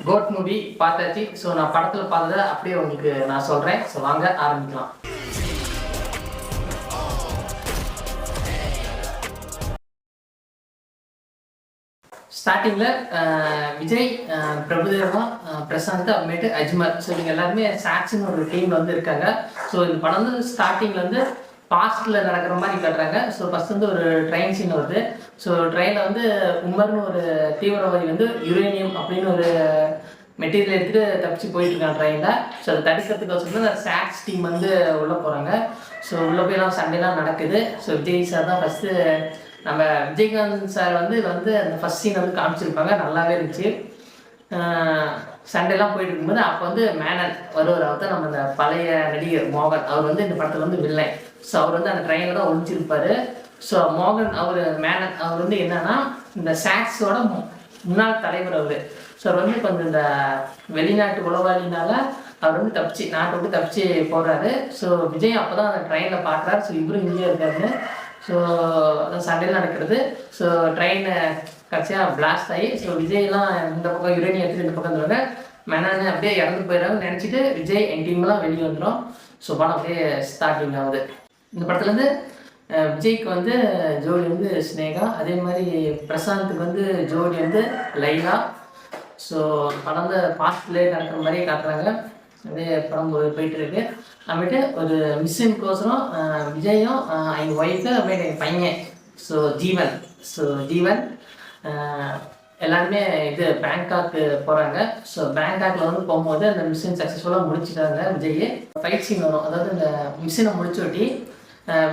Code movie பார்த்தாச்சு. So நான் படத்தில் பார்த்ததை அப்படியே உங்களுக்கு நான் சொல்கிறேன். ஸோ வாங்க ஆரம்பிக்கலாம். ஸ்டார்டிங்கில் விஜய், பிரபுதேவா, பிரசாந்த், அப்புறமேட்டு அஜ்மல், ஸோ இவங்க எல்லாருமே சாக்ஸ்னு ஒரு டீமில் வந்து இருக்காங்க. ஸோ இந்த படம் வந்து ஸ்டார்டிங்கில் வந்து பாஸ்டில் நடக்கிற மாதிரி காட்டுறாங்க. ஸோ ஃபஸ்ட் வந்து ஒரு ட்ரெயின் சீன் வருது. ஸோ ட்ரெயினில் வந்து உமர்னு ஒரு தீவிரவாதி வந்து யுரேனியம் அப்படின்னு ஒரு மெட்டீரியல் எடுத்துகிட்டு தப்பிச்சு போயிட்டுருக்காங்க ட்ரெயினில். ஸோ அதை தடுக்கிறதுக்கு அந்த சாக்ஸ் டீம் வந்து உள்ளே போகிறாங்க. ஸோ உள்ளே போயெல்லாம் சண்டைலாம் நடக்குது. ஸோ விஜய் சார் தான் ஃபஸ்ட்டு, நம்ம விஜயகாந்த் சார் வந்து அந்த ஃபஸ்ட் சீன் வந்து காமிச்சிருப்பாங்க. நல்லாவே இருந்துச்சு. சண்டைலாம் போயிட்டு இருக்கும்போது அப்போ வந்து மேனன் வருவார். அவர் தான் நம்ம இந்த பழைய நடிகர் மோகன். அவர் வந்து இந்த படத்தில் வந்து வில்லை. ஸோ அவர் வந்து அந்த ட்ரெயினில் தான் ஒழிச்சிருப்பார். ஸோ மோகன் மேனன் அவர் வந்து என்னன்னா இந்த சாக்ஸோட முன்னாள் தலைவர் அவர். ஸோ அவர் வந்து கொஞ்சம் இந்த வெளிநாட்டு உளவாளினால அவர் வந்து நாட்டை விட்டு தப்பிச்சு போடுறாரு. ஸோ விஜய் அப்போ தான் அந்த ட்ரெயினில் பார்க்குறாரு. ஸோ இவரும் இங்கே இருக்காரு. ஸோ அந்த சண்டையில் நடக்கிறது. ஸோ ட்ரெயின் கடைசியாக பிளாஸ்ட் ஆகி ஸோ விஜய்லாம் இந்த பக்கம் யுரேனியம் எடுத்துட்டு இந்த பக்கம் வந்துடுவாங்க. மேனானு அப்படியே இறந்து போயிடுறாங்க நினச்சிட்டு விஜய் என் டீம்லாம் வெளியே வந்துடும். ஸோ படம் அப்படியே ஸ்டார்டிங் ஆகுது. இந்த படத்துலேருந்து விஜய்க்கு வந்து ஜோடி வந்து ஸ்னேகா, அதே மாதிரி பிரசாந்துக்கு வந்து ஜோடி வந்து லைலா. ஸோ படம் வந்து பாஸ்ட்லேயே நடக்கிற மாதிரியே காட்டுறாங்க. அப்படியே படம் போயிட்டு இருக்கு. அப்புறமேட்டு ஒரு மிஸ்ஸின்கோசரம் விஜயும் எங்கள் ஒய்ஃபு அப்புறமேட்டு எங்கள் பையன் ஸோ ஜீவன் எல்லாருமே இது பேங்காக்கு போகிறாங்க. ஸோ பேங்காக்கில் வந்து போகும்போது அந்த மிஷின் சக்ஸஸ்ஃபுல்லாக முடிச்சுட்டாங்க. விஜய் ஃபைட் சீன் வரும். அதாவது இந்த மிஷினை முடிச்சோட்டி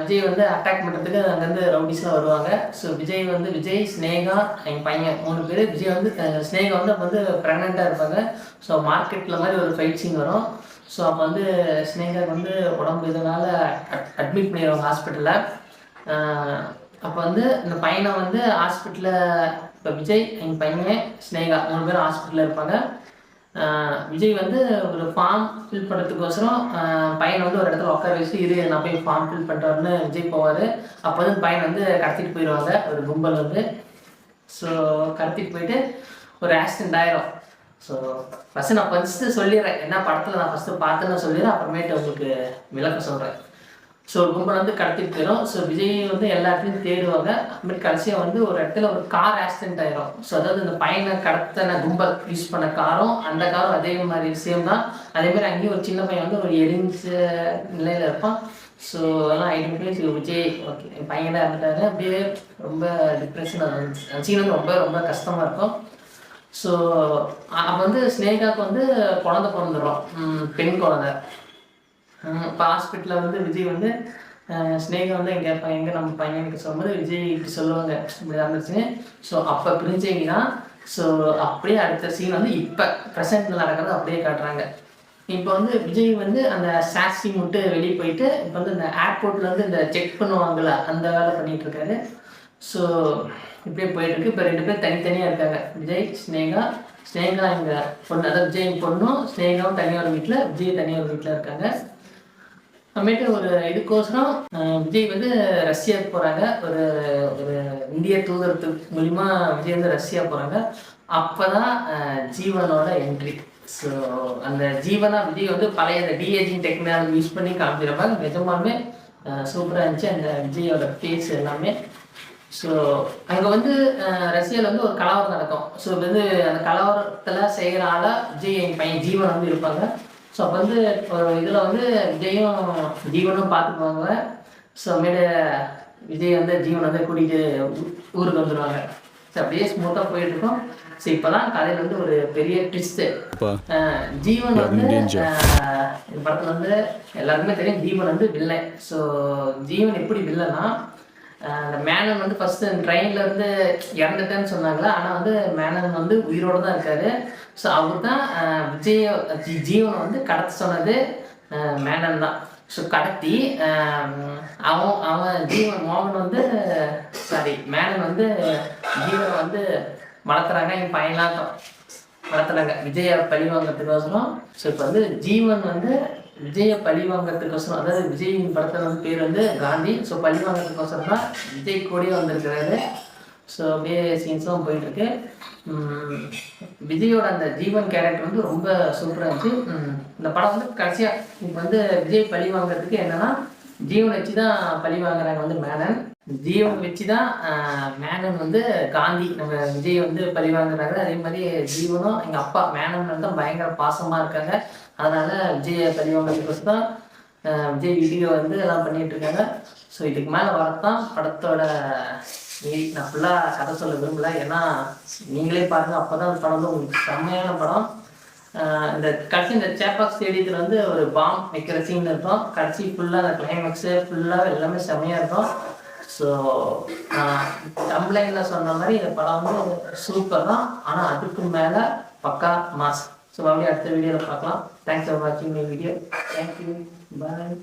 விஜய் வந்து அட்டாக் பண்ணுறதுக்கு அங்கேருந்து ரவுடிஸ்லாம் வருவாங்க. ஸோ விஜய் ஸ்னேகா எங்கள் பையன் 3 பேர். விஜய் வந்து ஸ்னேகா வந்து அப்போ வந்து ப்ரெக்னெண்ட்டாக இருப்பாங்க. ஸோ மார்க்கெட்டில் மாதிரி ஒரு ஃபைட் சீன் வரும். ஸோ அப்போ வந்து ஸ்னேகாவுக்கு வந்து உடம்பு இதனால் அட்மிட் பண்ணிடுவாங்க ஹாஸ்பிட்டலில். அப்போ வந்து இந்த பையனை வந்து ஹாஸ்பிட்டலில் இப்போ விஜய் எங்கள் பையன் ஸ்னேகா 3 பேரும் ஹாஸ்பிட்டலில் இருப்பாங்க. விஜய் வந்து ஒரு ஃபார்ம் ஃபில் பண்ணுறதுக்கோசரம் பையனை வந்து ஒரு இடத்துல உட்கார வச்சு நான் போய் ஃபார்ம் ஃபில் பண்ணுறேன்னு விஜய் போவார். அப்போ வந்து பையனை வந்து கடத்திட்டு போயிடுவாங்க ஒரு கும்பல் வந்து. ஸோ கடத்திட்டு போயிட்டு ஒரு ஆக்சிடென்ட் ஆயிரும். ஸோ ஃபஸ்ட்டு நான் சொல்லிடுறேன் என்ன படத்தில் நான் ஃபஸ்ட்டு பார்த்தேன்னு சொல்லிடுறேன். அப்புறமேட்டு உங்களுக்கு விளக்கம் சொல்கிறேன். ஸோ ஒரு கும்பல் வந்து கடத்திட்டு போயிடும். ஸோ விஜய் வந்து எல்லா இடத்துலையும் தேடுவாங்க. அப்புறமேட்டு கடைசியாக வந்து ஒரு இடத்துல ஒரு கார் ஆக்சிடென்ட் ஆயிரும். ஸோ அதாவது இந்த பையனை கடத்தின கும்பல் யூஸ் பண்ண காரும் அந்த காரும் அதே மாதிரி சேம் தான். அதேமாதிரி அங்கேயும் ஒரு சின்ன பையன் வந்து ஒரு எரிஞ்ச நிலையில் இருப்பான். ஸோ எல்லாம் ஐடென்டிஃபை விஜய் ஓகே என் பையன் தான் இருந்துட்டாங்க. அப்படியே ரொம்ப டிப்ரெஷனாக இருந்துச்சு. சீன் வந்து ரொம்ப ரொம்ப கஷ்டமாக இருக்கும். ஸோ அப்போ வந்து ஸ்னேகாவுக்கு வந்து குழந்தை பிறந்துடும், பெண் குழந்தை. இப்போ ஹாஸ்பிட்டலில் வந்து விஜய் வந்து ஸ்னேகா வந்து எங்கே நம்ம பையனுக்கு சொல்லும்போது விஜய் இப்படி சொல்லுவாங்க இப்படி நடந்துச்சுன்னு. ஸோ அப்போ பிரிஞ்சவங்க தான். ஸோ அப்படியே அடுத்த சீன் வந்து இப்போ ப்ரெசென்ட்டில் நடக்கிறது அப்படியே காட்டுறாங்க. இப்போ வந்து விஜய் வந்து அந்த சாக்ஸி விட்டு வெளியே போயிட்டு இப்போ வந்து இந்த ஏர்போர்ட்டில் வந்து இந்த செக் பண்ணுவாங்கள்ல அந்த வேலை பண்ணிகிட்ருக்காரு. ஸோ இப்படியே போயிட்டுருக்கு. இப்போ 2 பேர் தனித்தனியாக இருக்காங்க. விஜய் ஸ்னேகா எங்கள் பொண்ணு, அதாவது விஜய் பொண்ணும் ஸ்னேகாவும் தனியாக ஒரு வீட்டில், விஜய் தனியாக ஒரு வீட்டில் இருக்காங்க. அப்புறமேட்டு ஒரு இதுக்கோசரம் விஜய் வந்து ரஷ்யாவுக்கு போகிறாங்க. ஒரு இந்திய தூதரத்துக்கு மூலிமா விஜய் வந்து ரஷ்யா போகிறாங்க. அப்போ தான் ஜீவனோட என்ட்ரி. ஸோ அந்த விஜய் வந்து பழைய அந்த டிஏஜிங் டெக்னாலஜி யூஸ் பண்ணி காமிச்சிருப்பாங்க. நிஜமாலுமே சூப்பராக இருந்துச்சு அந்த விஜயோட ஃபேஸ் எல்லாமே. ஸோ அங்கே வந்து ரஷ்யாவில் வந்து ஒரு கலவரம் நடக்கும். ஸோ வந்து அந்த கலவரத்தில் செய்கிற ஆளாக விஜய் எங்கள் பையன் ஜீவன் வந்து இருப்பாங்க. ஸோ அப்போ வந்து ஒரு இதில் வந்து ஜீவனும் பார்த்துக்குவாங்க. ஸோ அப்புறமேட்டு விஜய் வந்து ஜீவன் வந்து கூட்டிகிட்டு ஊருக்கு வந்துடுவாங்க. ஸோ அப்படியே ஸ்மூத்தாக போயிட்டுருக்கோம். ஸோ இப்போ தான் கதையில் வந்து ஒரு பெரிய ட்விஸ்ட்டு. ஜீவன் வந்து இந்த படத்தில் வந்து எல்லாருக்குமே தெரியும் ஜீவன் வந்து வில்லை. ஸோ ஜீவன் எப்படி வில்லைன்னா அந்த மேனன் வந்து ஃபஸ்ட்டு ட்ரெயினில் இருந்து இறந்துட்டேன்னு சொன்னாங்களா, ஆனால் வந்து மேனன் வந்து உயிரோடு தான் இருக்கார். ஸோ அவர் தான் ஜீவனை வந்து கடத்த சொன்னது மேனன் தான். ஸோ கடத்தி அவன் மோகன் வந்து மேனன் வந்து ஜீவனை வந்து வளர்த்துறாங்க. என் பையனாட்டம் வளர்த்துறாங்க விஜயை பழி வாங்கிறதுக்கோசரம். ஸோ இப்போ வந்து ஜீவன் வந்து விஜயை பழி வாங்கிறதுக்கோசரம், அதாவது விஜயின் படத்தில் வந்து பேர் வந்து காந்தி. ஸோ பழி வாங்கிறதுக்கோசரம் தான் விஜய் கூடயே வந்திருக்கிறாரு. ஸோ அப்படியே சீன்ஸும் போயிட்டுருக்கு. விஜயோட அந்த ஜீவன் கேரக்டர் வந்து ரொம்ப சூப்பராக இருந்துச்சு. இந்த படம் வந்து கடைசியாக இப்போ வந்து விஜய் பழி வாங்குறதுக்கு என்னென்னா ஜீவன் வச்சு தான் பழி வாங்குறாங்க வந்து மேனன். ஜீவன் வச்சு தான் மேனன் வந்து காந்தி நம்ம விஜய் வந்து பழி வாங்குறாங்க. அதே மாதிரி ஜீவனும் எங்கள் அப்பா மேனன் தான் பயங்கர பாசமாக இருக்காங்க. அதனால் விஜயை பழி வாங்குறதுக்கு தான் விஜய் வீடியோ வந்து எல்லாம் பண்ணிகிட்டு இருக்காங்க. ஸோ இதுக்கு மேலே வரத்தான் படத்தோட மீறி நான் ஃபுல்லாக கதை சொல்ல விரும்பல. ஏன்னா நீங்களே பாருங்கள், அப்போ தான் அந்த படம் வந்து உங்களுக்கு செம்மையான படம். இந்த கடைசி இந்த சேப்பாக் ஸ்டேடியத்தில் வந்து ஒரு பாம் வைக்கிற சீன் இருக்கும். கடைசி ஃபுல்லாக அந்த கிளைமேக்ஸு ஃபுல்லாக எல்லாமே செம்மையாக இருக்கும். ஸோ கம்ப்ளைண்டில் சொன்ன மாதிரி இந்த படம் வந்து சூப்பர் தான். ஆனால் அதுக்கு மேலே பக்கா மாஸ். ஸோ மறுபடியும் அடுத்த வீடியோவில் பார்க்கலாம். தேங்க்ஸ் ஃபார் வாட்சிங் மை வீடியோ. Thank you, bye.